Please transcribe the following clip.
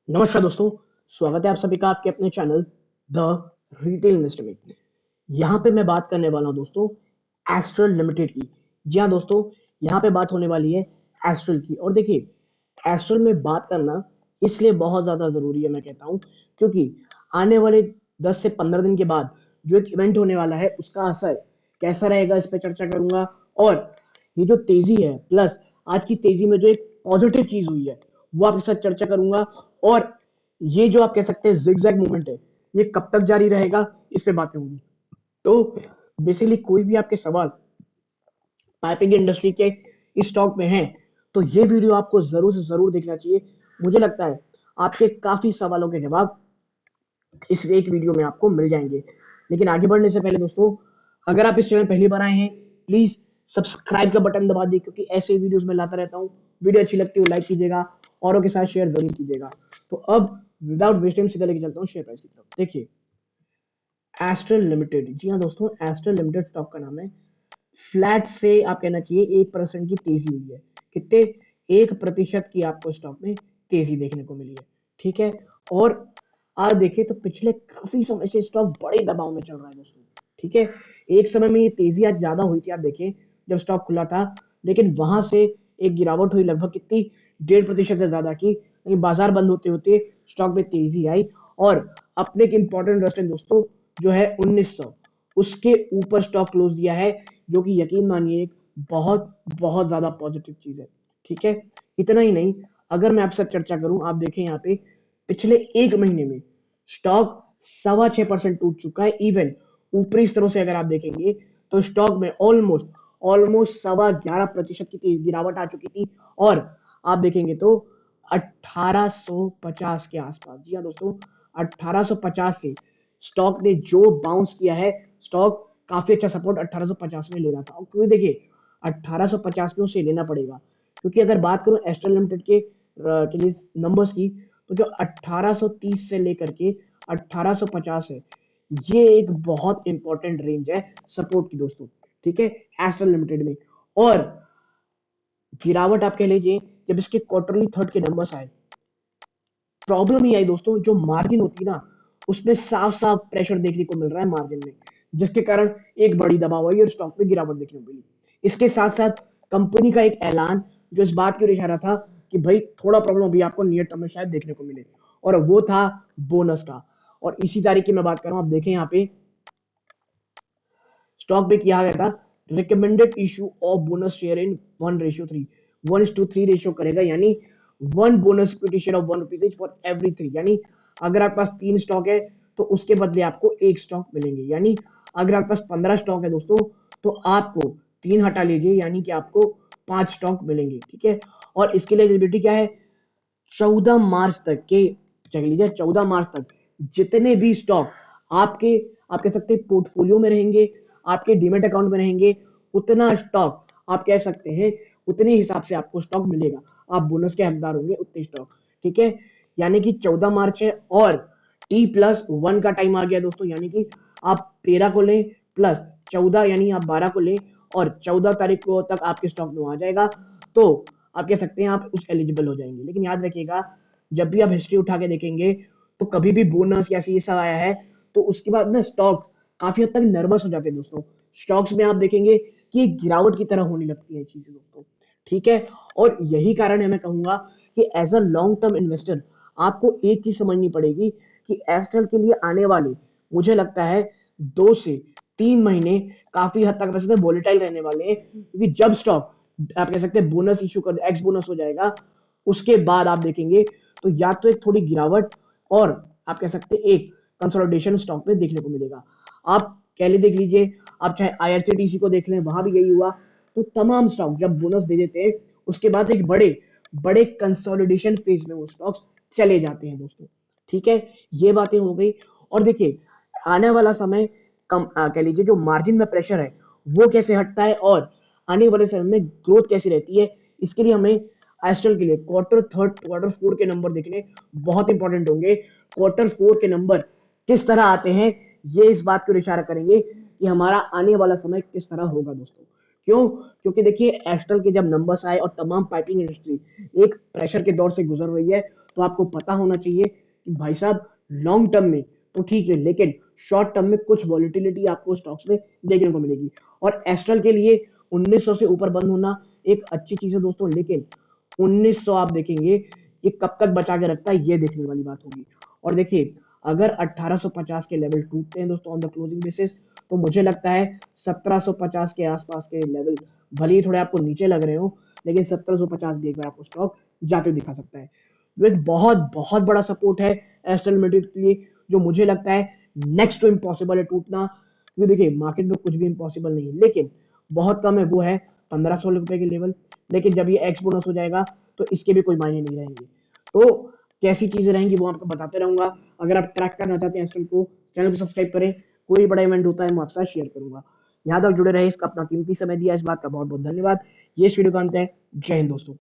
नमस्कार दोस्तों। स्वागत है आप सभी का आपके अपने चैनल द रिटेल इन्वेस्टर में। यहाँ पे मैं बात करने वाला हूँ दोस्तों एस्ट्रल लिमिटेड की। जी हाँ दोस्तों, यहाँ पे बात होने वाली है एस्ट्रल की। और देखिए, एस्ट्रल में बात करना इसलिए बहुत ज़्यादा ज़रूरी है मैं कहता हूँ, क्योंकि आने वाले 10 से 15 दिन के बाद जो एक इवेंट होने वाला है उसका असर कैसा रहेगा इस पर चर्चा करूंगा। और ये जो तेजी है प्लस आज की तेजी में जो एक पॉजिटिव चीज हुई है वो आपके साथ चर्चा करूंगा। और ये जो आप कह सकते हैं जिगजैग मूवमेंट है ये कब तक जारी रहेगा इस पे बातें होंगी। तो बेसिकली कोई भी आपके सवाल पाइपिंग इंडस्ट्री के इस स्टॉक में है तो ये वीडियो आपको जरूर से जरूर देखना चाहिए। मुझे लगता है आपके काफी सवालों के जवाब इस एक वीडियो में आपको मिल जाएंगे। लेकिन आगे बढ़ने से पहले दोस्तों, अगर आप इस चैनल पहली बार आए हैं प्लीज सब्सक्राइब का बटन दबा दी, क्योंकि ऐसे वीडियोस मैं लाता रहता हूँ। वीडियो अच्छी लगती है लाइक कीजिएगा, औरों के साथ शेयर जरूर कीजिएगा। तो अब विदाउट वेस्टिंग सीधा लेके चलता हूँ शेयर प्राइस की तरफ। देखिए, एस्ट्रल लिमिटेड, जी हाँ दोस्तों, एस्ट्रल लिमिटेड स्टॉक का नाम है। फ्लैट से आप कहना चाहिए 1% की तेजी हुई है। कितने? 1% की आपको स्टॉक में तेजी देखने को मिली है। ठीक है। और आज देखिए तो पिछले काफी समय से स्टॉक बड़े दबाव में चल रहा है दोस्तों। ठीक है। एक समय में ये तेजी आज ज्यादा हुई थी, आप देखिए जब स्टॉक खुला था, लेकिन वहां से एक गिरावट हुई लगभग कितनी, 1.5% से ज्यादा की। लेकिन बाजार बंद होते होते स्टॉक में तेजी आई और अपने एक इंपॉर्टेंट रेस्टेंट दोस्तों जो है 1900 उसके ऊपर स्टॉक क्लोज दिया है, जो कि यकीन मानिए एक बहुत बहुत ज्यादा पॉजिटिव चीज है। ठीक है। इतना ही नहीं, अगर मैं आपसे चर्चा करूं, आप देखें यहाँ पे पिछले एक महीने में स्टॉक 6.25% टूट चुका है। इवन ऊपरी स्तरों से अगर आप देखेंगे तो स्टॉक में ऑलमोस्ट ऑलमोस्ट 11.25% की गिरावट आ चुकी थी। और आप देखेंगे तो 1850 के आसपास, जी हाँ दोस्तों, 1850 से स्टॉक ने जो बाउंस किया है, स्टॉक काफी अच्छा सपोर्ट 1850 में ले रहा था। क्योंकि देखिए 1850 में उसे लेना पड़ेगा, क्योंकि अगर बात करूं एस्ट्रल लिमिटेड के लिए नंबर्स की, तो जो 1830 से लेकर के 1850 है, ये एक बहुत इंपॉर्टेंट रेंज है सपोर्ट की दोस्तों। ठीक है, एस्ट्रल लिमिटेड में। और गिरावट आप कह लीजिए जब इसके क्वार्टरली थर्ड के नंबर्स आए, प्रॉब्लम ही आई दोस्तों, जो मार्जिन होती है ना उसमें साफ साफ प्रेशर देखने को मिल रहा है मार्जिन में, जिसके कारण एक बड़ी दबाव आई और स्टॉक में गिरावट देखने को मिली। इसके साथ साथ कंपनी का एक ऐलान जो इस बात की ओर इशारा था कि भाई थोड़ा प्रॉब्लम अभी आपको नियर टर्म में शायद देखने को मिले, और वो था बोनस का। और इसी तारीख की मैं बात कर रहा हूं, आप देखें यहाँ पे स्टॉक पे किया गया था recommended issue of bonus share in 1:3, 1:3 ratio करेगा, यानी one bonus equity share of 1 rupees for every 3। यानी अगर आपके पास 3 स्टॉक है तो उसके बदले आपको एक स्टॉक मिलेंगे। यानी अगर आपके पास 15 स्टॉक है दोस्तों तो आपको 3 हटा लीजिए, यानी कि आपको 5 स्टॉक मिलेंगे। ठीक है। और इसके लिए एलिजिबिलिटी क्या है? 14 मार्च तक के, चल लीजिए 14 मार्च तक जितने भी स्टॉक आपके, आप कह सकते हैं पोर्टफोलियो में रहेंगे, आपके डीमेट अकाउंट में रहेंगे, उतना स्टॉक आप कह सकते हैं उतने हिसाब से आपको स्टॉक मिलेगा। आप बोनस के हकदार होंगे उतने स्टॉक। ठीक है। यानी कि 14 मार्च है और T+1 का टाइम आ गया दोस्तों, यानी कि आप 13 को लें प्लस 14, यानी आप 12 को लें और 14 तारीख को तक आपके स्टॉक में आ जाएगा, तो आप कह सकते हैं आप उस एलिजिबल हो जाएंगे। लेकिन याद रखिएगा, जब भी आप हिस्ट्री उठा के देखेंगे तो कभी भी बोनस या ये सब आया है तो उसके बाद ना स्टॉक काफी हद तक नर्वस हो जाते हैं दोस्तों। स्टॉक्स में आप देखेंगे कि एक गिरावट की तरह होने लगती है चीजें दोस्तों। ठीक है। और यही कारण है मैं कहूंगा कि as a long term investor आपको एक चीज समझनी पड़ेगी कि एस्ट्रल के लिए आने वाले, मुझे लगता है 2 से 3 महीने काफी हद तक वैसे तो वोलेटाइल रहने वाले हैं, क्योंकि जब स्टॉक आप कह सकते हैं बोनस इशू कर एक्स बोनस हो जाएगा, उसके बाद आप देखेंगे तो या तो एक थोड़ी गिरावट और आप कह सकते हैं एक कंसोलिडेशन स्टॉक में देखने को मिलेगा। आप कह ले देख लीजिए, आप चाहे आईआरसीटीसी को देख लें, वहां भी यही हुआ। तो तमाम स्टॉक जब बोनस दे देते हैं उसके बाद एक बड़े बड़े कंसोलिडेशन फेज में वो स्टॉक्स चले जाते हैं दोस्तों। ठीक है। ये बातें हो गई। और देखिए आने वाला समय कम कह लीजिए जो मार्जिन में प्रेशर है वो कैसे हटता है और आने वाले समय में ग्रोथ कैसी रहती है, इसके लिए हमें एस्ट्रल के लिए क्वार्टर 4 के नंबर देखने बहुत इंपॉर्टेंट होंगे। क्वार्टर 4 के नंबर किस तरह आते हैं ये इस बात की ओर इशारा करेंगे कि हमारा आने वाला समय किस तरह होगा दोस्तों। क्यों? क्योंकि देखिए एस्ट्रल के जब नंबर्स आए और तमाम पाइपिंग इंडस्ट्री एक प्रेशर के दौर से गुजर रही है, तो आपको पता होना चाहिए कि भाई साहब लॉन्ग टर्म में तो ठीक है, लेकिन शॉर्ट टर्म में कुछ वॉलिटिलिटी आपको स्टॉक्स में देखने को मिलेगी। और एस्ट्रल के लिए 1900 से ऊपर बंद होना एक अच्छी चीज है दोस्तों, लेकिन 1900 आप देखेंगे ये कब तक बचा के रखता है, ये देखने वाली बात होगी। और देखिए अगर 1850 के लेवल टूटते हैं दोस्तों ऑन द क्लोजिंग बेसिस, तो मुझे लगता है 1750 के आसपास के लेवल भले ही थोड़े आपको नीचे लग रहे हो, लेकिन 1750 भी एक बार आपको स्टॉक जाते दिखा सकता है। तो एक बहुत बहुत बड़ा सपोर्ट है एस्ट्रल लिमिटेड के लिए, जो मुझे लगता है नेक्स्ट टू इम्पॉसिबल है टूटना। क्योंकि देखिए मार्केट में कुछ भी इम्पॉसिबल नहीं है, लेकिन बहुत कम है, वो है 1500 रुपए के लेवल। लेकिन जब ये एक्स बोनस हो जाएगा तो इसके भी कोई मायने नहीं रहेंगे। तो कैसी चीजें रहेंगी वो आपको बताते रहूंगा। अगर आप ट्रैक करना चाहते हैं एस्ट्रल को, चैनल को सब्सक्राइब करें, कोई बड़ा इवेंट होता है मैं आपके साथ शेयर करूंगा। यहाँ तक जुड़े रहे, इसका अपना कीमती समय दिया, इस बात का बहुत बहुत धन्यवाद। ये इस वीडियो का अंत है। जय हिंद दोस्तों।